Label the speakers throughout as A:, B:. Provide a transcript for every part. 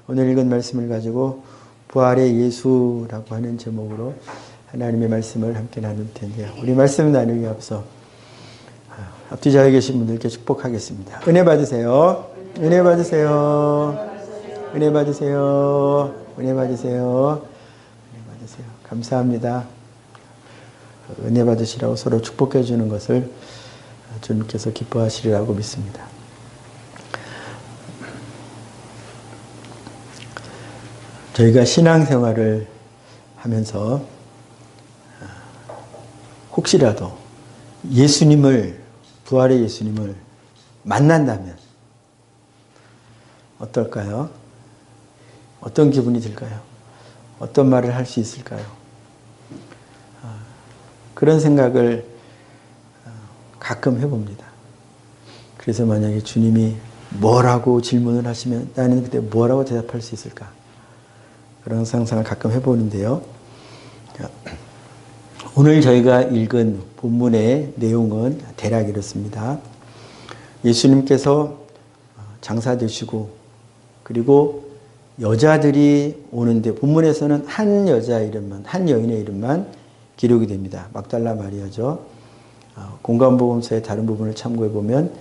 A: 오늘 읽은 말씀을 가지고 부활의 예수라고 하는 제목으로 하나님의 말씀을 함께 나눌 텐데요. 우리 말씀 나누기 앞서 앞뒤 자리에 계신 분들께 축복하겠습니다. 은혜 받으세요. 은혜 받으세요. 은혜 받으세요. 은혜 받으세요. 은혜 받으세요. 감사합니다. 은혜 받으시라고 서로 축복해 주는 것을 주님께서 기뻐하시리라고 믿습니다. 저희가 신앙생활을 하면서 혹시라도 부활의 예수님을 만난다면 어떨까요? 어떤 기분이 들까요? 어떤 말을 할 수 있을까요? 그런 생각을 가끔 해봅니다. 그래서 만약에 주님이 뭐라고 질문을 하시면 나는 그때 뭐라고 대답할 수 있을까? 그런 상상을 가끔 해보는데요. 오늘 저희가 읽은 본문의 내용은 대략 이렇습니다. 예수님께서 장사되시고 그리고 여자들이 오는데 본문에서는 한 여인의 이름만 기록이 됩니다. 막달라 마리아죠. 공관복음서의 다른 부분을 참고해 보면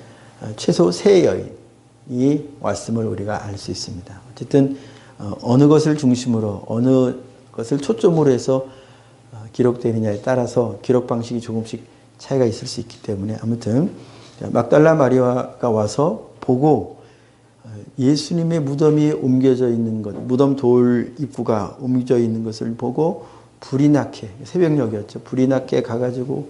A: 최소 3여인이 왔음을 우리가 알 수 있습니다. 어쨌든 어느 것을 중심으로 어느 것을 초점으로 해서 기록되느냐에 따라서 기록 방식이 조금씩 차이가 있을 수 있기 때문에 아무튼 막달라 마리아가 와서 보고 예수님의 무덤이 옮겨져 있는 것, 무덤 돌 입구가 옮겨져 있는 것을 보고 불이 나게, 새벽녘이었죠. 불이 나게 가가지고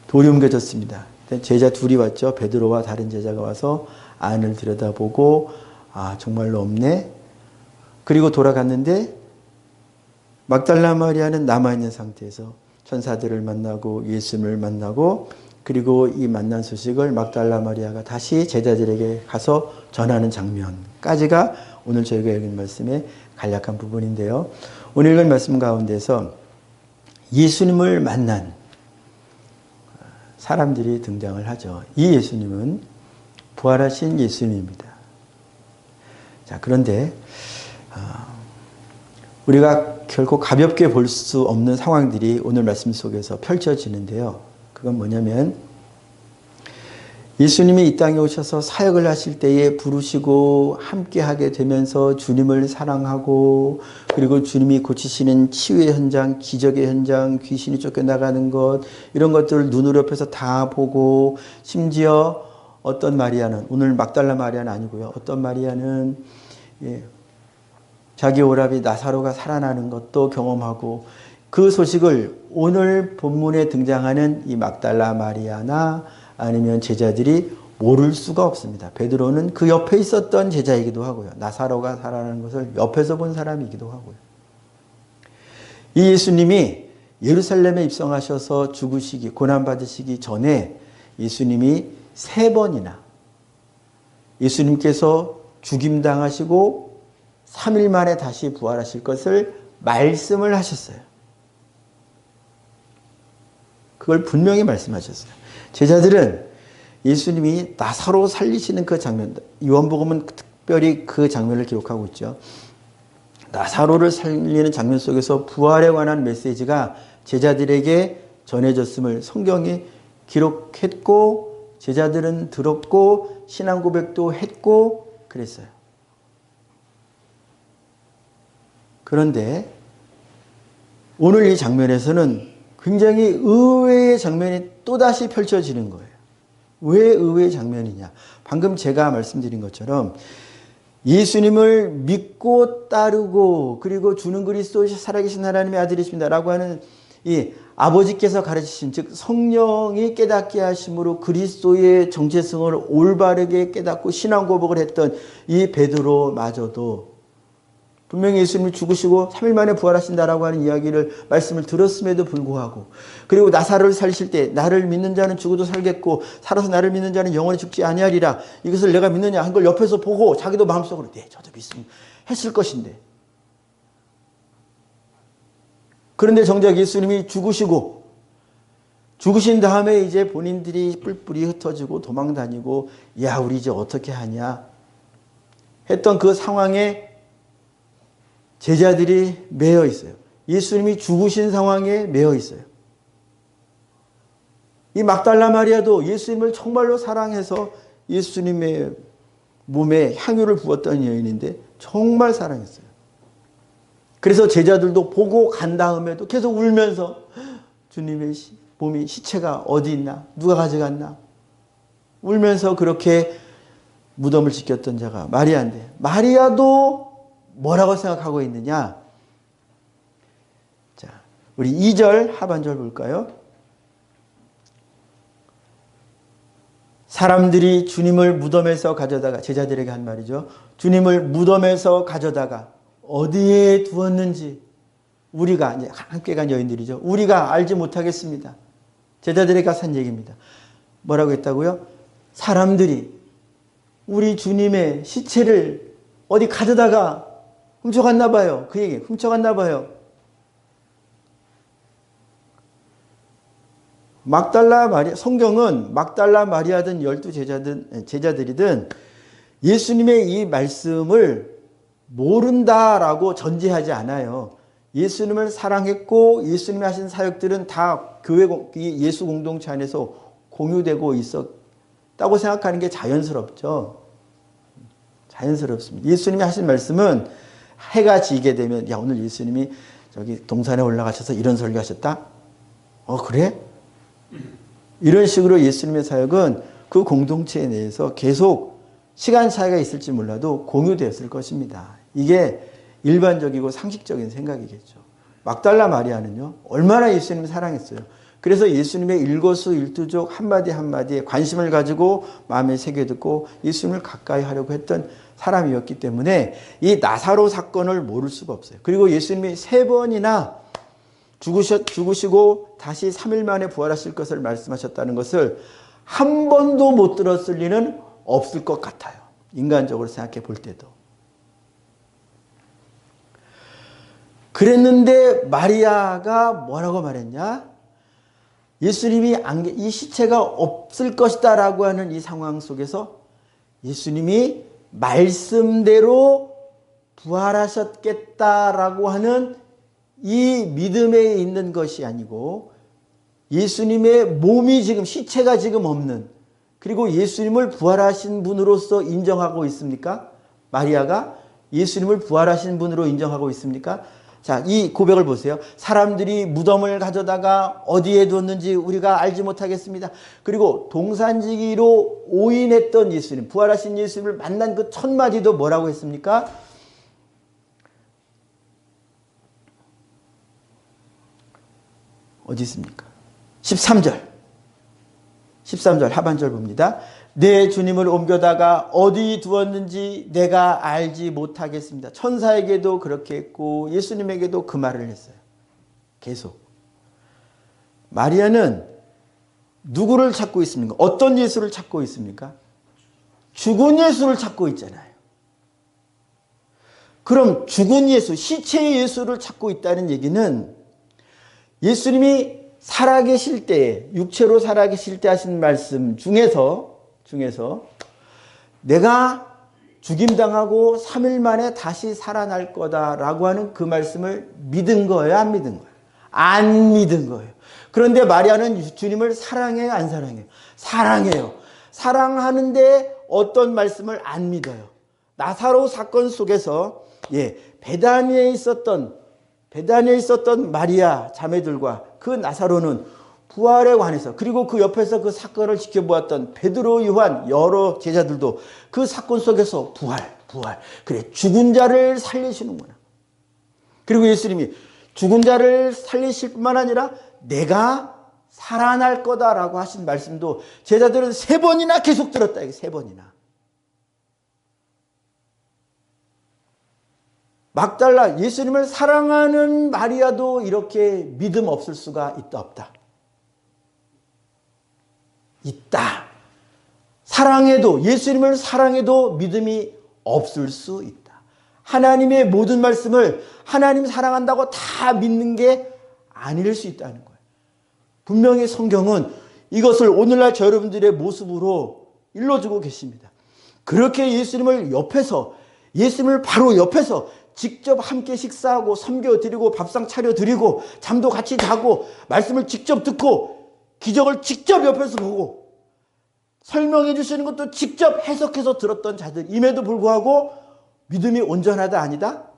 A: 돌이 옮겨졌습니다. 제자 둘이 왔죠. 베드로와 다른 제자가 와서 안을 들여다보고 정말로 없네. 그리고 돌아갔는데 막달라 마리아는 남아있는 상태에서 천사들을 만나고 예수님을 만나고 그리고 이 만난 소식을 막달라 마리아가 다시 제자들에게 가서 전하는 장면까지가 오늘 저희가 읽은 말씀의 간략한 부분인데요. 오늘 읽은 말씀 가운데서 예수님을 만난 사람들이 등장을 하죠. 이 예수님은 부활하신 예수님입니다. 자, 그런데 우리가 결코 가볍게 볼 수 없는 상황들이 오늘 말씀 속에서 펼쳐지는데요. 그건 뭐냐면 예수님이 이 땅에 오셔서 사역을 하실 때에 부르시고 함께하게 되면서 주님을 사랑하고 그리고 주님이 고치시는 치유의 현장, 기적의 현장, 귀신이 쫓겨나가는 것 이런 것들을 눈으로 옆에서 다 보고 심지어 어떤 마리아는 오늘 막달라 마리아는 아니고요. 어떤 마리아는 자기 오라비 나사로가 살아나는 것도 경험하고 그 소식을 오늘 본문에 등장하는 이 막달라 마리아나 아니면 제자들이 모를 수가 없습니다. 베드로는 그 옆에 있었던 제자이기도 하고요. 나사로가 살아나는 것을 옆에서 본 사람이기도 하고요. 이 예수님이 예루살렘에 입성하셔서 죽으시기, 고난받으시기 전에 예수님이 3번이나 예수님께서 죽임당하시고 3일 만에 다시 부활하실 것을 말씀을 하셨어요. 그걸 분명히 말씀하셨어요. 제자들은 예수님이 나사로 살리시는 그 장면, 요한복음은 특별히 그 장면을 기록하고 있죠. 나사로를 살리는 장면 속에서 부활에 관한 메시지가 제자들에게 전해졌음을 성경이 기록했고 제자들은 들었고 신앙 고백도 했고 그랬어요. 그런데 오늘 이 장면에서는 굉장히 의외의 장면이 또다시 펼쳐지는 거예요. 왜 의외의 장면이냐? 방금 제가 말씀드린 것처럼 예수님을 믿고 따르고 그리고 주는 그리스도 살아계신 하나님의 아들이십니다 라고 하는 이 아버지께서 가르치신 즉 성령이 깨닫게 하심으로 그리스도의 정체성을 올바르게 깨닫고 신앙 고백을 했던 이 베드로마저도 분명히 예수님이 죽으시고 3일 만에 부활하신다라고 하는 이야기를 말씀을 들었음에도 불구하고 그리고 나사로를 살리실 때 나를 믿는 자는 죽어도 살겠고 살아서 나를 믿는 자는 영원히 죽지 아니하리라 이것을 내가 믿느냐 한 걸 옆에서 보고 자기도 마음속으로 네 저도 믿습니다 했을 것인데 그런데 정작 예수님이 죽으신 다음에 이제 본인들이 뿔뿔이 흩어지고 도망다니고 야 우리 이제 어떻게 하냐 했던 그 상황에 제자들이 매여 있어요. 예수님이 죽으신 상황에 매여 있어요. 이 막달라 마리아도 예수님을 정말로 사랑해서 예수님의 몸에 향유를 부었던 여인인데 정말 사랑했어요. 그래서 제자들도 보고 간 다음에도 계속 울면서 주님의 몸이 시체가 어디 있나? 누가 가져갔나? 울면서 그렇게 무덤을 지켰던 자가 마리아인데 마리아도 뭐라고 생각하고 있느냐? 자, 우리 2절 하반절 볼까요? 사람들이 주님을 무덤에서 가져다가 제자들에게 한 말이죠. 주님을 무덤에서 가져다가 어디에 두었는지 우리가 이제 함께 간 여인들이죠. 우리가 알지 못하겠습니다. 제자들에게 가서 한 얘기입니다. 뭐라고 했다고요? 사람들이 우리 주님의 시체를 어디 가져다가 훔쳐갔나 봐요. 그 얘기 훔쳐갔나 봐요. 막달라 마리아, 성경은 막달라 마리아든 12 제자들이든 예수님의 이 말씀을 모른다라고 전제하지 않아요. 예수님을 사랑했고 예수님이 하신 사역들은 다 교회 예수 공동체 안에서 공유되고 있었다고 생각하는 게 자연스럽죠. 자연스럽습니다. 예수님이 하신 말씀은 해가 지게 되면 야 오늘 예수님이 저기 동산에 올라가셔서 이런 설교하셨다? 그래? 이런 식으로 예수님의 사역은 그 공동체 내에서 계속 시간 차이가 있을지 몰라도 공유되었을 것입니다. 이게 일반적이고 상식적인 생각이겠죠. 막달라 마리아는요, 얼마나 예수님을 사랑했어요. 그래서 예수님의 일거수일투족 한마디 한마디에 관심을 가지고 마음에 새겨듣고 예수님을 가까이 하려고 했던 사람이었기 때문에 이 나사로 사건을 모를 수가 없어요. 그리고 예수님이 3번이나 죽으시고 다시 3일 만에 부활하실 것을 말씀하셨다는 것을 한 번도 못 들었을 리는 없을 것 같아요. 인간적으로 생각해 볼 때도. 그랬는데 마리아가 뭐라고 말했냐? 예수님이 이 시체가 없을 것이다 라고 하는 이 상황 속에서 예수님이 말씀대로 부활하셨겠다라고 하는 이 믿음에 있는 것이 아니고 예수님의 몸이 지금 시체가 지금 없는 그리고 예수님을 부활하신 분으로서 인정하고 있습니까? 마리아가 예수님을 부활하신 분으로 인정하고 있습니까? 자, 이 고백을 보세요. 사람들이 무덤을 가져다가 어디에 뒀는지 우리가 알지 못하겠습니다. 그리고 동산지기로 오인했던 예수님, 부활하신 예수님을 만난 그 첫 마디도 뭐라고 했습니까? 어디 있습니까? 13절 하반절 봅니다. 내 주님을 옮겨다가 어디 두었는지 내가 알지 못하겠습니다. 천사에게도 그렇게 했고 예수님에게도 그 말을 했어요. 계속. 마리아는 누구를 찾고 있습니까? 어떤 예수를 찾고 있습니까? 죽은 예수를 찾고 있잖아요. 그럼 죽은 예수, 시체의 예수를 찾고 있다는 얘기는 예수님이 살아계실 때에 육체로 살아계실 때 하신 말씀 중에서 내가 죽임당하고 3일 만에 다시 살아날 거다라고 하는 그 말씀을 믿은 거예요? 안 믿은 거예요? 안 믿은 거예요. 그런데 마리아는 주님을 사랑해요? 안 사랑해요? 사랑해요. 사랑하는데 어떤 말씀을 안 믿어요? 나사로 사건 속에서 베다니에 있었던 마리아 자매들과 그 나사로는 부활에 관해서 그리고 그 옆에서 그 사건을 지켜보았던 베드로, 요한 여러 제자들도 그 사건 속에서 부활 그래 죽은 자를 살리시는구나. 그리고 예수님이 죽은 자를 살리실 뿐만 아니라 내가 살아날 거다라고 하신 말씀도 제자들은 3번이나 계속 들었다. 이게 3번이나. 막달라 예수님을 사랑하는 마리아도 이렇게 믿음 없을 수가 있다 없다? 있다. 예수님을 사랑해도 믿음이 없을 수 있다. 하나님의 모든 말씀을 하나님 사랑한다고 다 믿는 게 아닐 수 있다는 거예요. 분명히 성경은 이것을 오늘날 저 여러분들의 모습으로 일러주고 계십니다. 그렇게 예수님을 옆에서 예수님을 바로 옆에서 직접 함께 식사하고 섬겨드리고 밥상 차려드리고 잠도 같이 자고 말씀을 직접 듣고 기적을 직접 옆에서 보고 설명해 주시는 것도 직접 해석해서 들었던 자들임에도 불구하고 믿음이 온전하다 아니다?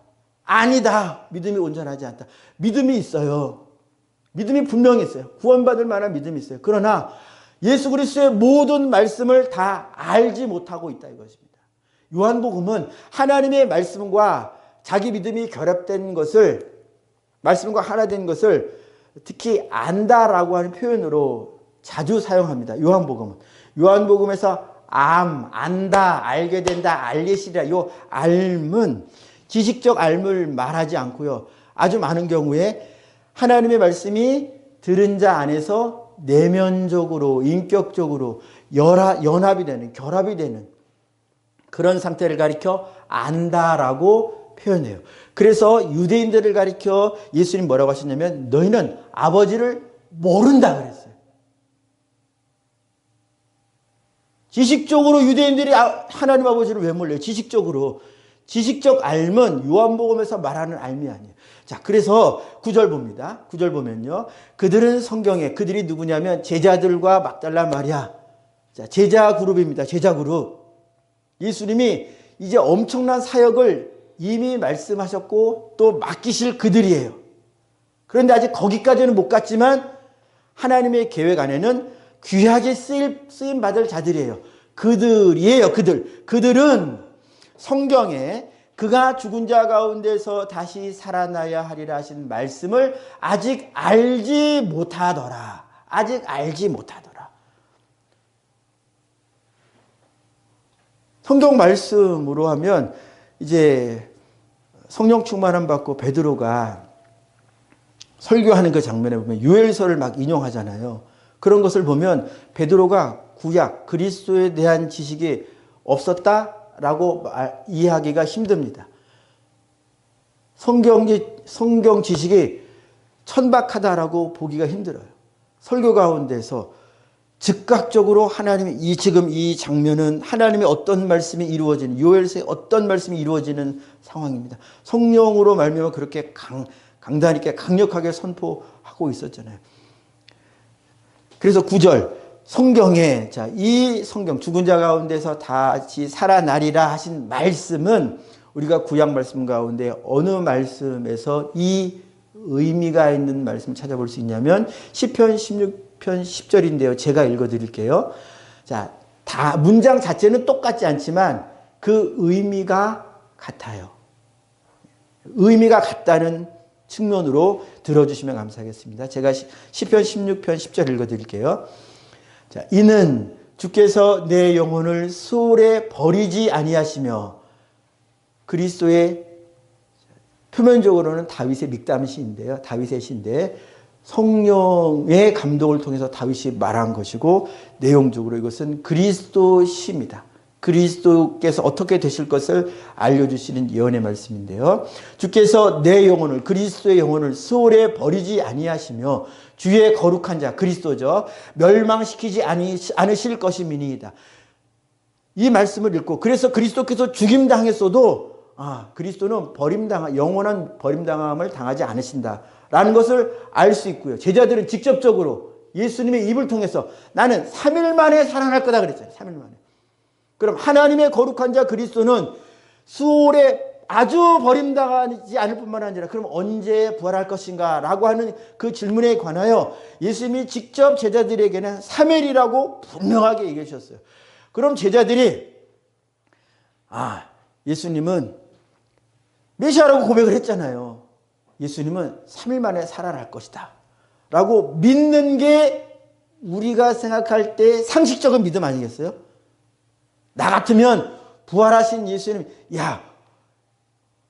A: 아니다. 믿음이 온전하지 않다. 믿음이 있어요. 믿음이 분명히 있어요. 구원받을 만한 믿음이 있어요. 그러나 예수 그리스도의 모든 말씀을 다 알지 못하고 있다 이것입니다. 요한복음은 하나님의 말씀과 자기 믿음이 결합된 것을, 말씀과 하나 된 것을 특히 안다라고 하는 표현으로 자주 사용합니다. 요한복음에서 안다, 알게 된다, 알리시리라. 요 알은 지식적 알을 말하지 않고요. 아주 많은 경우에 하나님의 말씀이 들은 자 안에서 내면적으로, 인격적으로 연합이 되는, 결합이 되는 그런 상태를 가리켜 안다라고 표현해요. 그래서 유대인들을 가리켜 예수님 뭐라고 하셨냐면 너희는 아버지를 모른다 그랬어요. 지식적으로 유대인들이 하나님 아버지를 왜 몰라요? 지식적으로. 지식적 알은 요한복음에서 말하는 알미 아니에요. 자, 그래서 9절 봅니다. 9절 보면요. 그들은 성경에, 그들이 누구냐면 제자들과 막달라 마리아. 자, 제자 그룹입니다. 제자 그룹. 예수님이 이제 엄청난 사역을 이미 말씀하셨고 또 맡기실 그들이에요. 그런데 아직 거기까지는 못 갔지만 하나님의 계획 안에는 귀하게 쓰임 받을 자들이에요. 그들이에요. 그들은 성경에 그가 죽은 자 가운데서 다시 살아나야 하리라 하신 말씀을 아직 알지 못하더라. 아직 알지 못하더라. 성경 말씀으로 하면 이제 성령 충만함 받고 베드로가 설교하는 그 장면에 보면 요엘서를 막 인용하잖아요. 그런 것을 보면 베드로가 구약 그리스도에 대한 지식이 없었다라고 이해하기가 힘듭니다. 성경 지식이 천박하다라고 보기가 힘들어요. 설교 가운데서 즉각적으로 하나님의 지금 이 장면은 하나님의 어떤 말씀이 이루어지는, 요엘서의 어떤 말씀이 이루어지는 상황입니다. 성령으로 말미암아 그렇게 강단 있게 강력하게 선포하고 있었잖아요. 그래서 9절 성경에, 자, 이 성경 죽은 자 가운데서 다시 살아나리라 하신 말씀은 우리가 구약 말씀 가운데 어느 말씀에서 이 의미가 있는 말씀을 찾아볼 수 있냐면 시편 16편 10절인데요. 제가 읽어드릴게요. 자, 다 문장 자체는 똑같지 않지만 그 의미가 같아요. 의미가 같다는 측면으로 들어주시면 감사하겠습니다. 제가 시편 16편 10절 읽어드릴게요. 자, 이는 주께서 내 영혼을 수월에 버리지 아니하시며, 그리스도의 표면적으로는 다윗의 믹담 시인데요. 다윗의 시인데 성령의 감동을 통해서 다윗이 말한 것이고 내용적으로 이것은 그리스도 시입니다. 그리스도께서 어떻게 되실 것을 알려주시는 예언의 말씀인데요. 주께서 내 영혼을, 그리스도의 영혼을 수월에 버리지 아니하시며 주의 거룩한 자, 그리스도죠, 멸망시키지 않으실 것임이니이다. 이 말씀을 읽고, 그래서 그리스도께서 죽임당했어도 그리스도는 영원한 버림당함을 당하지 않으신다라는 것을 알 수 있고요. 제자들은 직접적으로 예수님의 입을 통해서 나는 3일 만에 살아날 거다 그랬잖아요. 3일 만에. 그럼 하나님의 거룩한 자 그리스도는 수월에 아주 버림당하지 않을 뿐만 아니라 그럼 언제 부활할 것인가 라고 하는 그 질문에 관하여 예수님이 직접 제자들에게는 3일이라고 분명하게 얘기해 주셨어요. 그럼 제자들이 예수님은 메시아라고 고백을 했잖아요. 예수님은 3일 만에 살아날 것이다 라고 믿는 게 우리가 생각할 때 상식적인 믿음 아니겠어요? 나 같으면 부활하신 예수님,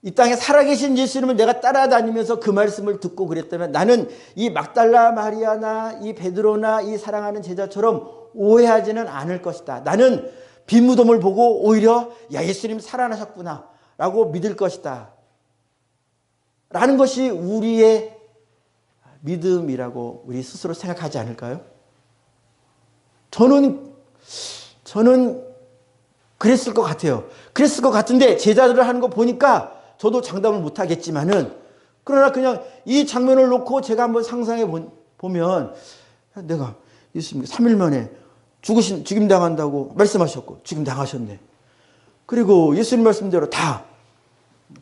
A: 이 땅에 살아계신 예수님을 내가 따라다니면서 그 말씀을 듣고 그랬다면 나는 이 막달라 마리아나 이 베드로나 이 사랑하는 제자처럼 오해하지는 않을 것이다. 나는 빈 무덤을 보고 오히려 예수님 살아나셨구나 라고 믿을 것이다 라는 것이 우리의 믿음이라고 우리 스스로 생각하지 않을까요? 저는 그랬을 것 같아요. 그랬을 것 같은데 제자들을 하는 거 보니까 저도 장담을 못 하겠지만은, 그러나 그냥 이 장면을 놓고 제가 한번 상상해 보면, 내가 예수님 3일 만에 죽임 당한다고 말씀하셨고 죽임 당하셨네. 그리고 예수님 말씀대로 다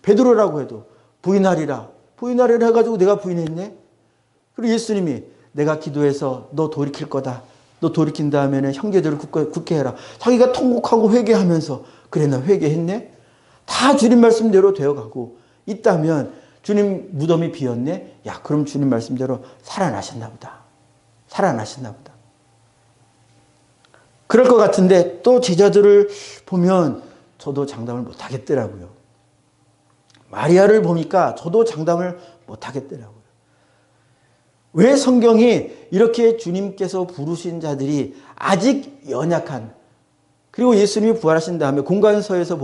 A: 베드로라고 해도 부인하리라 해가지고 내가 부인했네. 그리고 예수님이 내가 기도해서 너 돌이킬 거다. 너 돌이킨 다음에는 형제들을 굳게 해라. 자기가 통곡하고 회개하면서 그래 나 회개했네. 다 주님 말씀대로 되어가고 있다면, 주님 무덤이 비었네. 야 그럼 주님 말씀대로 살아나셨나 보다. 그럴 것 같은데 또 제자들을 보면 저도 장담을 못 하겠더라고요. 마리아를 보니까 저도 장담을 못 하겠더라고요. 왜 성경이 이렇게 주님께서 부르신 자들이 아직 연약한, 그리고 예수님이 부활하신 다음에 공관서에서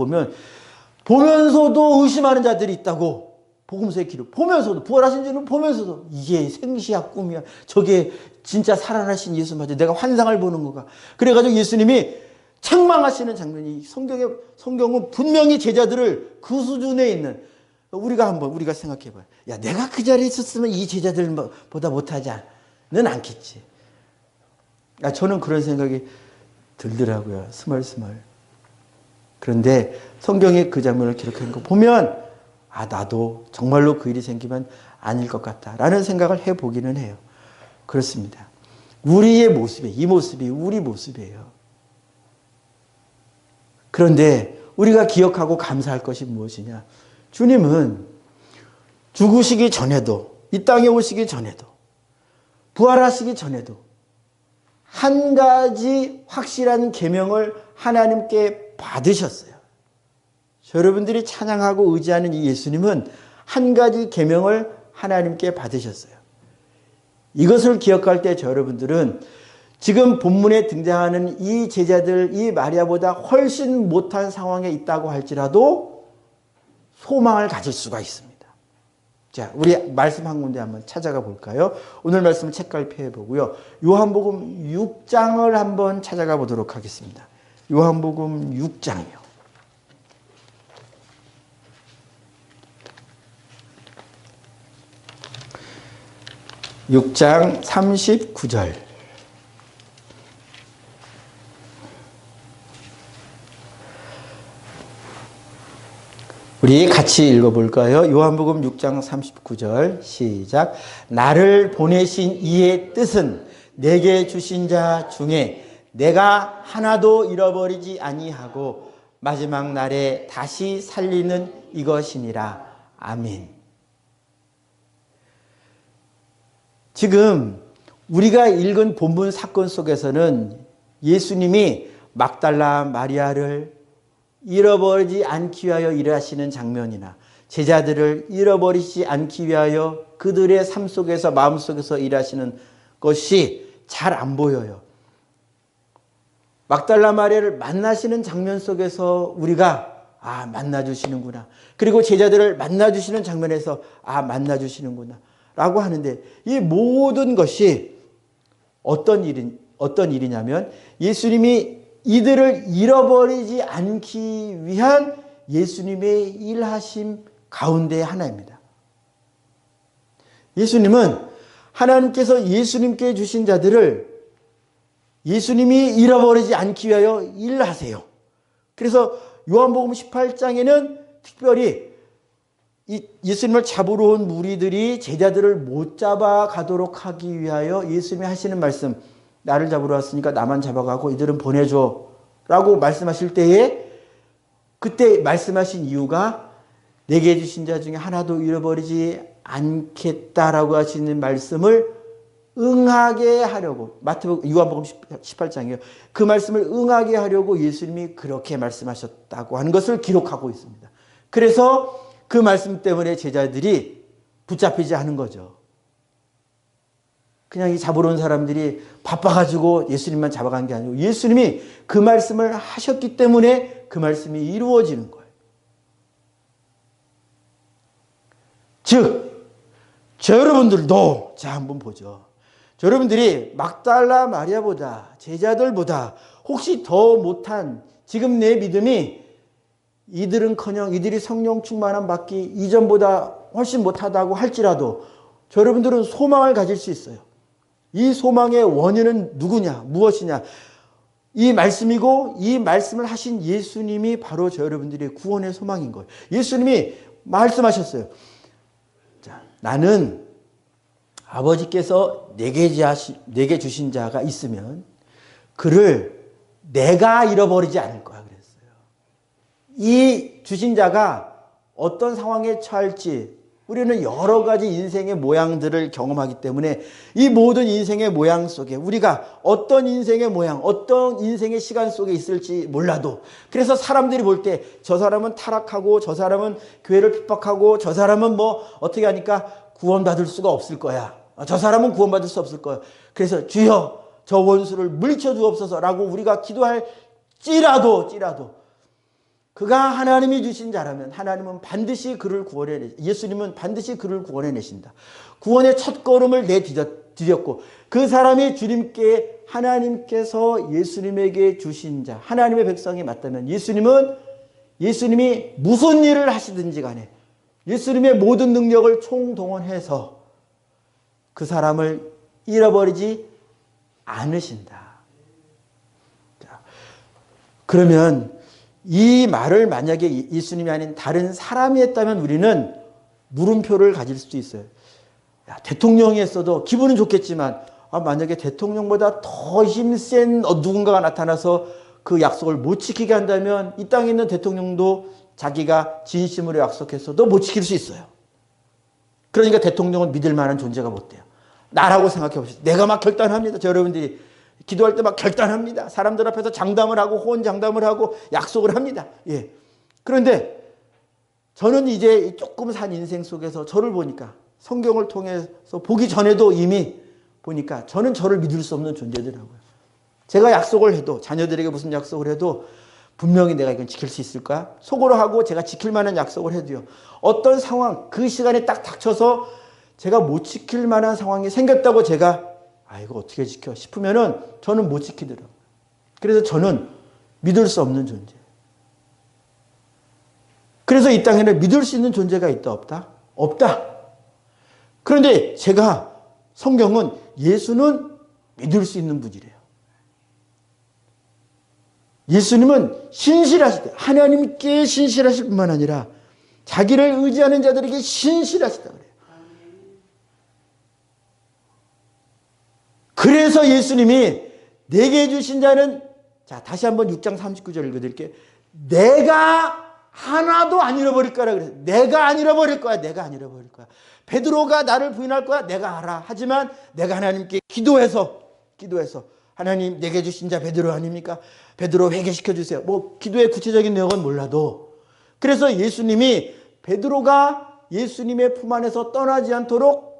A: 보면서도 의심하는 자들이 있다고, 복음서의 기록 보면서도, 부활하신 주는 보면서도 이게 생시야 꿈이야, 저게 진짜 살아나신 예수 맞아, 내가 환상을 보는 거가, 그래가지고 예수님이 책망하시는 장면이 성경은 분명히 제자들을 그 수준에 있는, 우리가 생각해봐요. 야, 내가 그 자리에 있었으면 이 제자들보다 못하지는 않겠지. 저는 그런 생각이 들더라고요. 스멀스멀. 그런데 성경에 그 장면을 기록한 거 보면, 나도 정말로 그 일이 생기면 아닐 것 같다라는 생각을 해보기는 해요. 그렇습니다. 우리의 모습이, 이 모습이 우리 모습이에요. 그런데 우리가 기억하고 감사할 것이 무엇이냐? 주님은 죽으시기 전에도, 이 땅에 오시기 전에도, 부활하시기 전에도 한 가지 확실한 계명을 하나님께 받으셨어요. 여러분들이 찬양하고 의지하는 이 예수님은 한 가지 계명을 하나님께 받으셨어요. 이것을 기억할 때 여러분들은 지금 본문에 등장하는 이 제자들, 이 마리아보다 훨씬 못한 상황에 있다고 할지라도 소망을 가질 수가 있습니다. 자, 우리 말씀 한 군데 한번 찾아가 볼까요? 오늘 말씀을 책갈피해 보고요. 요한복음 6장을 한번 찾아가 보도록 하겠습니다. 요한복음 6장이요. 6장 39절. 우리 같이 읽어볼까요? 요한복음 6장 39절 시작. 나를 보내신 이의 뜻은 내게 주신 자 중에 내가 하나도 잃어버리지 아니하고 마지막 날에 다시 살리는 이것이니라. 아멘. 지금 우리가 읽은 본문 사건 속에서는 예수님이 막달라 마리아를 잃어버리지 않기 위하여 일하시는 장면이나 제자들을 잃어버리지 않기 위하여 그들의 삶 속에서, 마음 속에서 일하시는 것이 잘 안 보여요. 막달라 마리아를 만나시는 장면 속에서 우리가 만나주시는구나. 그리고 제자들을 만나주시는 장면에서 만나주시는구나 라고 하는데, 이 모든 것이 어떤 일이냐면 예수님이 이들을 잃어버리지 않기 위한 예수님의 일하심 가운데 하나입니다. 예수님은 하나님께서 예수님께 주신 자들을 예수님이 잃어버리지 않기 위하여 일하세요. 그래서 요한복음 18장에는 특별히 예수님을 잡으러 온 무리들이 제자들을 못 잡아가도록 하기 위하여 예수님이 하시는 말씀, 나를 잡으러 왔으니까 나만 잡아가고 이들은 보내줘 라고 말씀하실 때에, 그때 말씀하신 이유가 내게 주신 자 중에 하나도 잃어버리지 않겠다라고 하시는 말씀을 응하게 하려고, 요한복음 18장이에요. 그 말씀을 응하게 하려고 예수님이 그렇게 말씀하셨다고 하는 것을 기록하고 있습니다. 그래서 그 말씀 때문에 제자들이 붙잡히지 않은 거죠. 그냥 이 잡으러 온 사람들이 바빠가지고 예수님만 잡아간 게 아니고 예수님이 그 말씀을 하셨기 때문에 그 말씀이 이루어지는 거예요. 즉, 여러분들도 한번 보죠. 여러분들이 막달라 마리아보다, 제자들보다 혹시 더 못한 지금 내 믿음이 이들은커녕 이들이 성령 충만함 받기 이전보다 훨씬 못하다고 할지라도 여러분들은 소망을 가질 수 있어요. 이 소망의 원인은 누구냐? 무엇이냐? 이 말씀이고 이 말씀을 하신 예수님이 바로 여러분들의 구원의 소망인 거예요. 예수님이 말씀하셨어요. 자, 나는 아버지께서 내게 주신 자가 있으면 그를 내가 잃어버리지 않을 거야 그랬어요. 이 주신 자가 어떤 상황에 처할지 우리는 여러 가지 인생의 모양들을 경험하기 때문에 이 모든 인생의 모양 속에 우리가 어떤 인생의 모양, 어떤 인생의 시간 속에 있을지 몰라도 그래서 사람들이 볼 때 저 사람은 타락하고 저 사람은 교회를 핍박하고 저 사람은 뭐 어떻게 하니까 구원받을 수가 없을 거야. 저 사람은 구원받을 수 없을 거야. 그래서 주여 저 원수를 물리쳐 주옵소서라고 우리가 기도할지라도 그가 하나님이 주신 자라면 하나님은 반드시 그를 예수님은 반드시 그를 구원해내신다. 구원의 첫 걸음을 내디뎠고 그 사람이 주님께 하나님께서 예수님에게 주신 자 하나님의 백성이 맞다면 예수님이 무슨 일을 하시든지 간에 예수님의 모든 능력을 총동원해서 그 사람을 잃어버리지 않으신다. 자, 그러면 이 말을 만약에 예수님이 아닌 다른 사람이 했다면 우리는 물음표를 가질 수도 있어요. 야, 대통령이 했어도 기분은 좋겠지만 만약에 대통령보다 더 힘센 누군가가 나타나서 그 약속을 못 지키게 한다면 이 땅에 있는 대통령도 자기가 진심으로 약속했어도 못 지킬 수 있어요. 그러니까 대통령은 믿을 만한 존재가 못 돼요. 나라고 생각해 보시죠. 내가 막 결단합니다. 여러분들이 기도할 때 막 결단합니다. 사람들 앞에서 장담을 하고 호언장담을 하고 약속을 합니다. 예. 그런데 저는 이제 조금 산 인생 속에서 저를 보니까 성경을 통해서 보기 전에도 이미 보니까 저는 저를 믿을 수 없는 존재더라고요. 제가 약속을 해도 자녀들에게 무슨 약속을 해도 분명히 내가 이건 지킬 수 있을까? 속으로 하고 제가 지킬 만한 약속을 해도요. 어떤 상황 그 시간에 딱 닥쳐서 제가 못 지킬 만한 상황이 생겼다고 제가 이거 어떻게 지켜 싶으면은 저는 못 지키더라고요. 그래서 저는 믿을 수 없는 존재. 그래서 이 땅에는 믿을 수 있는 존재가 있다 없다? 없다. 그런데 성경은 예수는 믿을 수 있는 분이래요. 예수님은 신실하시다. 하나님께 신실하실 뿐만 아니라 자기를 의지하는 자들에게 신실하시다 그래요. 그래서 예수님이 내게 주신 자는 다시 한번 6장 39절 읽어드릴게요. 내가 하나도 안 잃어버릴 거라 그랬어요. 내가 안 잃어버릴 거야. 내가 안 잃어버릴 거야. 베드로가 나를 부인할 거야. 내가 알아. 하지만 내가 하나님께 기도해서 하나님 내게 주신 자 베드로 아닙니까? 베드로 회개시켜 주세요. 뭐 기도의 구체적인 내용은 몰라도 그래서 예수님이 베드로가 예수님의 품 안에서 떠나지 않도록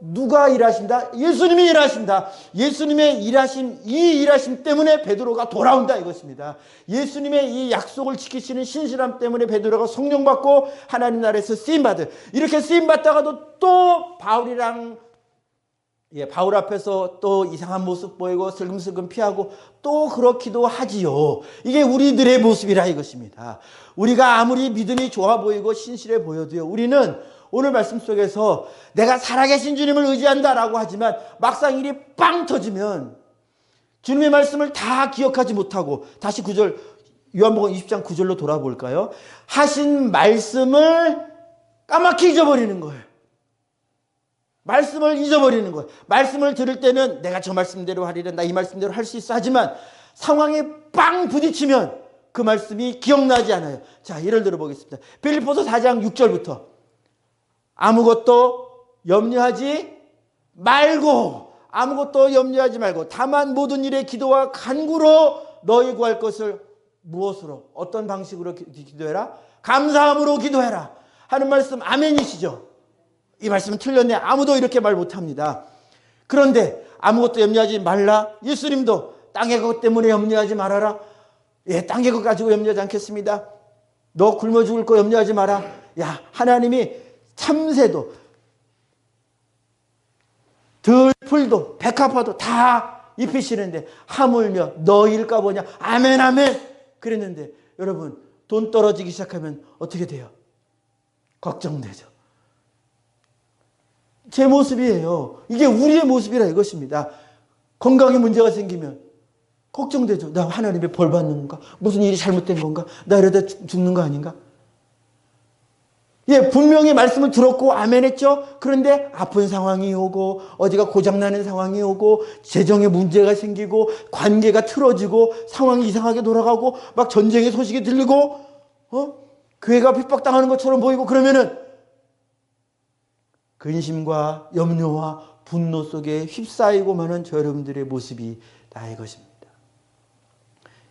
A: 누가 일하신다? 예수님이 일하신다. 예수님의 이 일하심 때문에 베드로가 돌아온다 이것입니다. 예수님의 이 약속을 지키시는 신실함 때문에 베드로가 성령 받고 하나님 나라에서 쓰임받을 이렇게 쓰임받다가도 또 바울 앞에서 또 이상한 모습 보이고 슬금슬금 피하고 또 그렇기도 하지요. 이게 우리들의 모습이라 이것입니다. 우리가 아무리 믿음이 좋아 보이고 신실해 보여도요. 우리는 오늘 말씀 속에서 내가 살아계신 주님을 의지한다라고 하지만 막상 일이 빵 터지면 주님의 말씀을 다 기억하지 못하고 다시 9절 요한복음 20장 9절로 돌아볼까요? 하신 말씀을 까맣게 잊어버리는 거예요. 말씀을 잊어버리는 거예요. 말씀을 들을 때는 내가 저 말씀대로 하리라 나 이 말씀대로 할 수 있어 하지만 상황에 빵 부딪히면 그 말씀이 기억나지 않아요. 자, 예를 들어 보겠습니다. 빌립보서 4장 6절부터 아무것도 염려하지 말고 다만 모든 일에 기도와 간구로 너희 구할 것을 무엇으로 어떤 방식으로 기도해라? 감사함으로 기도해라 하는 말씀 아멘이시죠? 이 말씀은 틀렸네. 아무도 이렇게 말 못합니다. 그런데 아무것도 염려하지 말라. 예수님도 땅의 것 때문에 염려하지 말아라. 예, 땅의 것 가지고 염려하지 않겠습니다. 너 굶어 죽을 거 염려하지 마라. 야, 하나님이 참새도 들풀도 백합화도 다 입히시는데 하물며 너일까 보냐. 아멘 아멘 그랬는데 여러분 돈 떨어지기 시작하면 어떻게 돼요? 걱정되죠. 제 모습이에요. 이게 우리의 모습이라 이것입니다. 건강에 문제가 생기면 걱정되죠. 나 하나님의 벌 받는 건가? 무슨 일이 잘못된 건가? 나 이러다 죽는 거 아닌가? 예, 분명히 말씀을 들었고 아멘 했죠. 그런데 아픈 상황이 오고 어디가 고장나는 상황이 오고 재정에 문제가 생기고 관계가 틀어지고 상황이 이상하게 돌아가고 막 전쟁의 소식이 들리고 교회가 핍박당하는 것처럼 보이고 그러면은 근심과 염려와 분노 속에 휩싸이고 마는 저 여러분들의 모습이 나의 것입니다.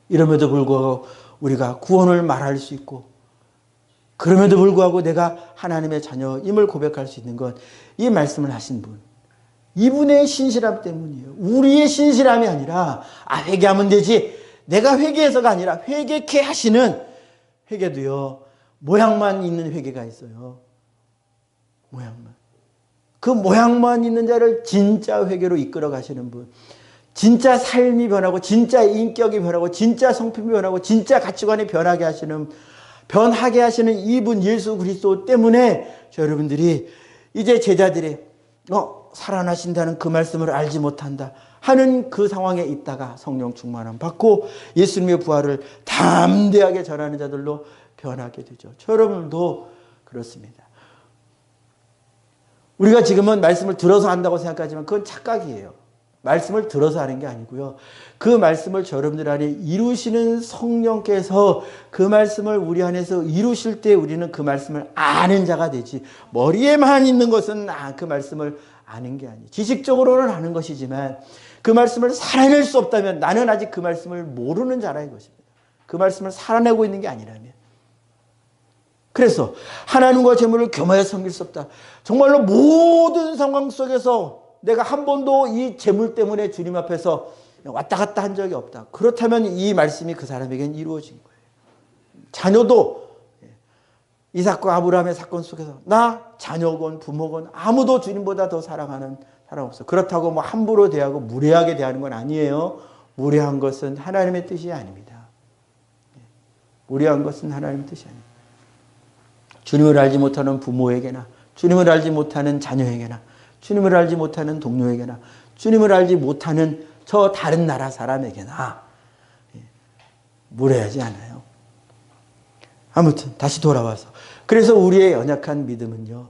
A: 이럼에도 불구하고 우리가 구원을 말할 수 있고 그럼에도 불구하고 내가 하나님의 자녀임을 고백할 수 있는 건 이 말씀을 하신 분, 이분의 신실함 때문이에요. 우리의 신실함이 아니라 회개하면 되지. 내가 회개해서가 아니라 회개케 하시는 회개도요. 모양만 있는 회개가 있어요. 모양만. 그 모양만 있는 자를 진짜 회개로 이끌어 가시는 분. 진짜 삶이 변하고 진짜 인격이 변하고 진짜 성품이 변하고 진짜 가치관이 변하게 하시는 이분 예수 그리스도 때문에 저 여러분들이 이제 제자들이 살아나신다는 그 말씀을 알지 못한다 하는 그 상황에 있다가 성령 충만함 받고 예수님의 부활을 담대하게 전하는 자들로 변하게 되죠. 저 여러분도 그렇습니다. 우리가 지금은 말씀을 들어서 한다고 생각하지만 그건 착각이에요. 말씀을 들어서 하는 게 아니고요. 그 말씀을 여러분들 안에 이루시는 성령께서 그 말씀을 우리 안에서 이루실 때 우리는 그 말씀을 아는 자가 되지. 머리에만 있는 것은 그 말씀을 아는 게 아니에요. 지식적으로는 아는 것이지만 그 말씀을 살아낼 수 없다면 나는 아직 그 말씀을 모르는 자라 이것입니다. 그 말씀을 살아내고 있는 게 아니라면. 그래서 하나님과 재물을 겸하여 섬길 수 없다. 정말로 모든 상황 속에서 내가 한 번도 이 재물 때문에 주님 앞에서 왔다 갔다 한 적이 없다. 그렇다면 이 말씀이 그 사람에게는 이루어진 거예요. 자녀도 이삭과 아브라함의 사건 속에서 나 자녀건 부모건 아무도 주님보다 더 사랑하는 사람 없어. 그렇다고 뭐 함부로 대하고 무례하게 대하는 건 아니에요. 무례한 것은 하나님의 뜻이 아닙니다. 무례한 것은 하나님의 뜻이 아닙니다. 주님을 알지 못하는 부모에게나 주님을 알지 못하는 자녀에게나 주님을 알지 못하는 동료에게나 주님을 알지 못하는 저 다른 나라 사람에게나 무례하지 않아요. 아무튼 다시 돌아와서 그래서 우리의 연약한 믿음은요.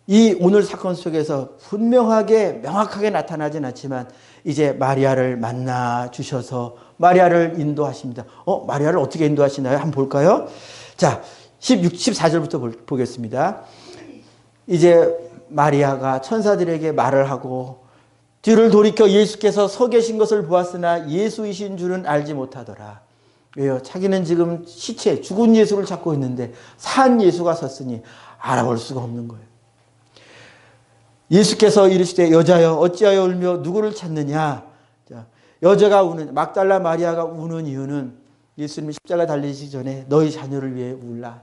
A: 이 오늘 사건 속에서 분명하게 명확하게 나타나진 않지만 이제 마리아를 만나 주셔서 마리아를 인도하십니다. 마리아를 어떻게 인도하시나요? 한번 볼까요? 자, 14절부터 보겠습니다. 이제 마리아가 천사들에게 말을 하고 뒤를 돌이켜 예수께서 서 계신 것을 보았으나 예수이신 줄은 알지 못하더라. 왜요? 자기는 지금 시체, 죽은 예수를 찾고 있는데 산 예수가 섰으니 알아볼 수가 없는 거예요. 예수께서 이르시되 여자여 어찌하여 울며 누구를 찾느냐. 자, 여자가 우는 막달라 마리아가 우는 이유는 예수님이 십자가 달리시기 전에 너희 자녀를 위해 울라.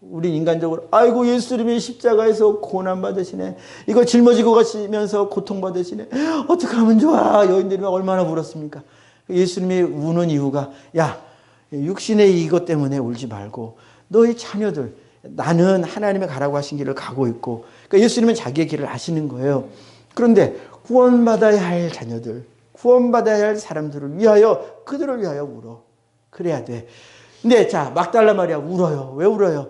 A: 우린 인간적으로 아이고 예수님이 십자가에서 고난받으시네. 이거 짊어지고 가시면서 고통받으시네. 어떻게 하면 좋아. 여인들이 얼마나 울었습니까. 예수님이 우는 이유가 야 육신의 이것 때문에 울지 말고 너희 자녀들 나는 하나님의 가라고 하신 길을 가고 있고 그러니까 예수님은 자기의 길을 아시는 거예요. 그런데 구원받아야 할 자녀들 구원받아야 할 사람들을 위하여 그들을 위하여 울어. 그래야 돼. 근데 자 막달라 마리아 울어요. 왜 울어요?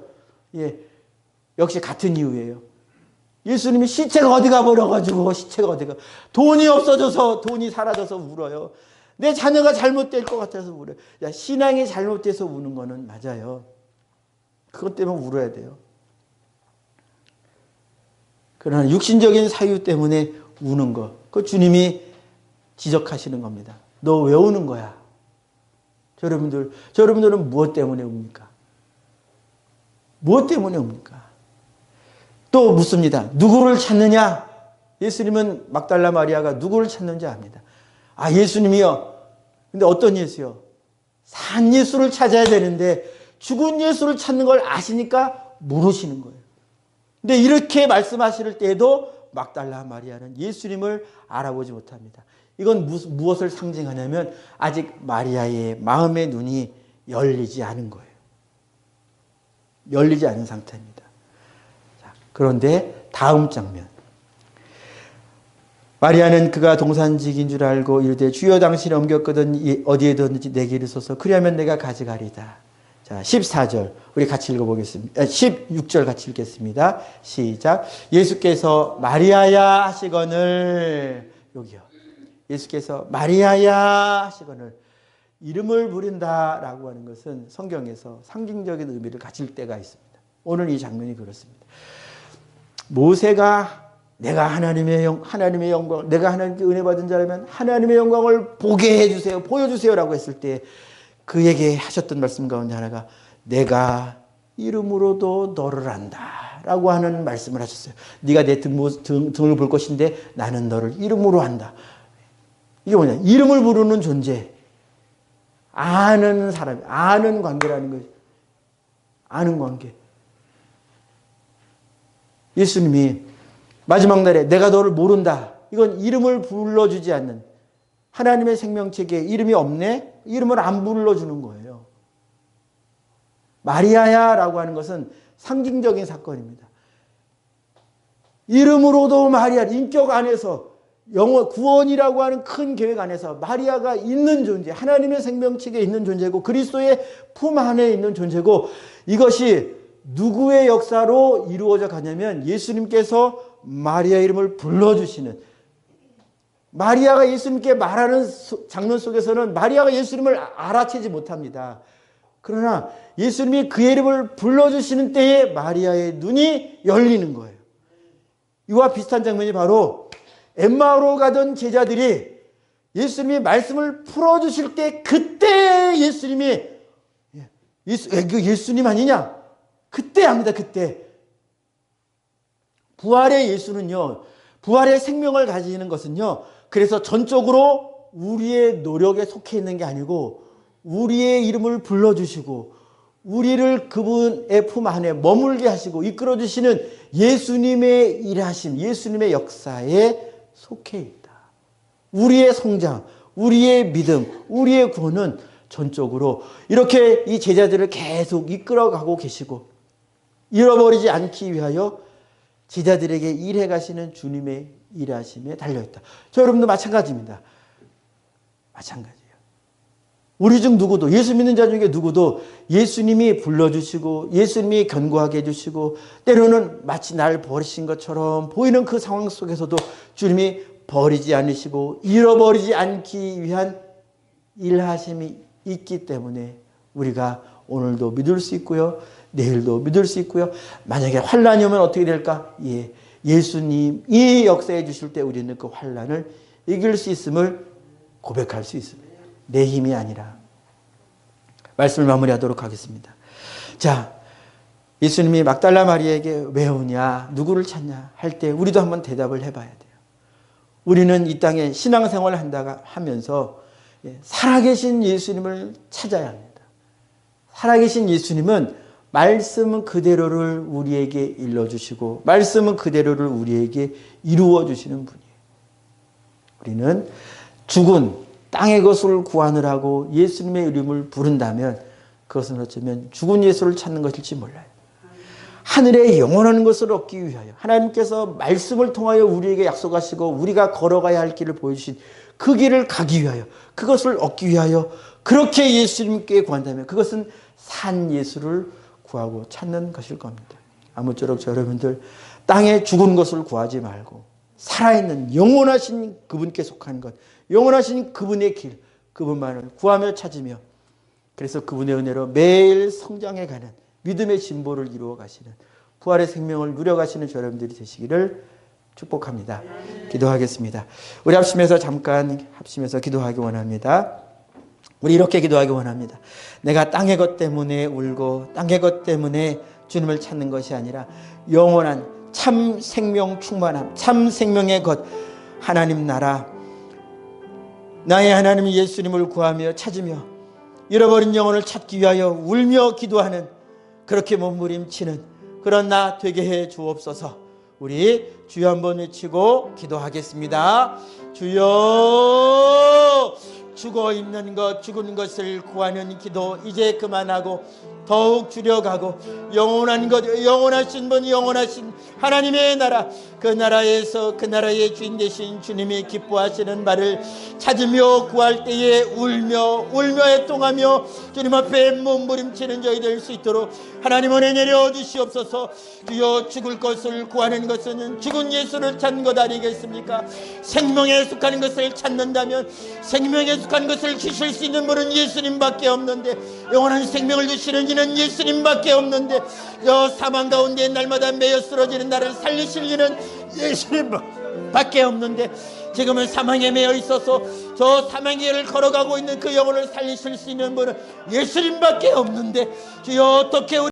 A: 역시 같은 이유예요. 예수님이 시체가 어디 가버려가지고 시체가 어디가 돈이 없어져서 돈이 사라져서 울어요. 내 자녀가 잘못될 것 같아서 울어요. 야, 신앙이 잘못돼서 우는 거는 맞아요. 그것 때문에 울어야 돼요. 그러나 육신적인 사유 때문에 우는 거, 그 주님이 지적하시는 겁니다. 너 왜 우는 거야? 여러분들은 무엇 때문에 웁니까? 무엇 때문에 옵니까? 또 묻습니다. 누구를 찾느냐? 예수님은 막달라 마리아가 누구를 찾는지 압니다. 예수님이요. 근데 어떤 예수요? 산 예수를 찾아야 되는데 죽은 예수를 찾는 걸 아시니까 모르시는 거예요. 근데 이렇게 말씀하실 때에도 막달라 마리아는 예수님을 알아보지 못합니다. 이건 무엇을 상징하냐면 아직 마리아의 마음의 눈이 열리지 않은 거예요. 열리지 않은 상태입니다. 자, 그런데 다음 장면. 마리아는 그가 동산직인 줄 알고 이르되 주여 당신이 옮겼거든 어디에 뒀는지 내게 이르소서 그리하면 내가 가져가리다. 자, 14절 우리 같이 읽어보겠습니다. 16절 같이 읽겠습니다. 시작. 예수께서 마리아야 하시거늘 여기요. 예수께서 마리아야 하시거늘 이름을 부른다라고 하는 것은 성경에서 상징적인 의미를 가질 때가 있습니다. 오늘 이 장면이 그렇습니다. 모세가 내가 하나님의 영광, 내가 하나님께 은혜 받은 자라면 하나님의 영광을 보게 해주세요, 보여주세요라고 했을 때 그에게 하셨던 말씀 가운데 하나가 내가 이름으로도 너를 안다라고 하는 말씀을 하셨어요. 네가 내 등을 볼 것인데 나는 너를 이름으로 안다. 이게 뭐냐? 이름을 부르는 존재. 아는 사람, 아는 관계라는 거죠. 아는 관계. 예수님이 마지막 날에 내가 너를 모른다. 이건 이름을 불러주지 않는 하나님의 생명체계에 이름이 없네? 이름을 안 불러주는 거예요. 마리아야 라고 하는 것은 상징적인 사건입니다. 이름으로도 마리아, 인격 안에서 구원이라고 하는 큰 계획 안에서 마리아가 있는 존재, 하나님의 생명체계에 있는 존재고 그리스도의 품 안에 있는 존재고 이것이 누구의 역사로 이루어져 가냐면 예수님께서 마리아 이름을 불러주시는 마리아가 예수님께 말하는 장면 속에서는 마리아가 예수님을 알아채지 못합니다. 그러나 예수님이 그의 이름을 불러주시는 때에 마리아의 눈이 열리는 거예요. 이와 비슷한 장면이 바로 엠마오로 가던 제자들이 예수님이 말씀을 풀어주실 때 그때 예수님이 예수님 아니냐? 그때 합니다. 그때. 부활의 예수는요. 부활의 생명을 가지는 것은요. 그래서 전적으로 우리의 노력에 속해 있는 게 아니고 우리의 이름을 불러주시고 우리를 그분의 품 안에 머물게 하시고 이끌어주시는 예수님의 일하심, 예수님의 역사에 속해 있다. 우리의 성장, 우리의 믿음, 우리의 구원은 전적으로 이렇게 이 제자들을 계속 이끌어가고 계시고 잃어버리지 않기 위하여 제자들에게 일해 가시는 주님의 일하심에 달려있다. 저 여러분도 마찬가지입니다. 마찬가지예요. 우리 중 누구도 예수 믿는 자 중에 누구도 예수님이 불러주시고 예수님이 견고하게 해주시고 때로는 마치 날 버리신 것처럼 보이는 그 상황 속에서도 주님이 버리지 않으시고 잃어버리지 않기 위한 일하심이 있기 때문에 우리가 오늘도 믿을 수 있고요. 내일도 믿을 수 있고요. 만약에 환란이 오면 어떻게 될까? 예수님이 역사해 주실 때 우리는 그 환란을 이길 수 있음을 고백할 수 있습니다. 내 힘이 아니라. 말씀을 마무리하도록 하겠습니다. 자, 예수님이 막달라 마리아에게 왜 오냐? 누구를 찾냐? 할 때 우리도 한번 대답을 해봐야 돼요. 우리는 이 땅에 신앙생활을 하면서 살아계신 예수님을 찾아야 합니다. 살아계신 예수님은 말씀은 그대로를 우리에게 일러주시고 말씀은 그대로를 우리에게 이루어주시는 분이에요. 우리는 죽은 땅의 것을 구하느라고 예수님의 이름을 부른다면 그것은 어쩌면 죽은 예수를 찾는 것일지 몰라요. 하늘에 영원한 것을 얻기 위하여 하나님께서 말씀을 통하여 우리에게 약속하시고 우리가 걸어가야 할 길을 보여주신 그 길을 가기 위하여 그것을 얻기 위하여 그렇게 예수님께 구한다면 그것은 산 예수를 구하고 찾는 것일 겁니다. 아무쪼록 저 여러분들 땅에 죽은 것을 구하지 말고 살아있는 영원하신 그분께 속한 것, 영원하신 그분의 길, 그분만을 구하며 찾으며 그래서 그분의 은혜로 매일 성장해가는 믿음의 진보를 이루어 가시는 부활의 생명을 누려가시는 저 여러분들이 되시기를 축복합니다. 기도하겠습니다. 우리 잠깐 합심해서 기도하기 원합니다. 우리 이렇게 기도하기 원합니다. 내가 땅의 것 때문에 울고 땅의 것 때문에 주님을 찾는 것이 아니라 영원한 참 생명 충만함, 참 생명의 것 하나님 나라 나의 하나님 예수님을 구하며 찾으며 잃어버린 영혼을 찾기 위하여 울며 기도하는 그렇게 몸부림치는 그런 나 되게 해 주옵소서. 우리 주여 한번 외치고 기도하겠습니다. 주여 죽어 있는 것 죽은 것을 구하는 기도 이제 그만하고 더욱 줄여가고 영원한 것 영원하신 분 영원하신 하나님의 나라 그 나라에서 그 나라의 주인 되신 주님이 기뻐하시는 바를 찾으며 구할 때에 울며 애통하며 주님 앞에 몸부림치는 저희 될 수 있도록 하나님 은혜 내려 주시옵소서. 주여 죽을 것을 구하는 것은 죽은 예수를 찾는 것 아니겠습니까? 생명에 속하는 것을 찾는다면 생명에 속한 것을 주실 수 있는 분은 예수님밖에 없는데 영원한 생명을 주시는 이는 예수님밖에 없는데 저 사망 가운데 날마다 매여 쓰러지는 나를 살리실 이는 예수님밖에 없는데 지금은 사망에 매여 있어서 저 사망의 길을 걸어가고 있는 그 영혼을 살리실 수 있는 분은 예수님밖에 없는데 주여 어떻게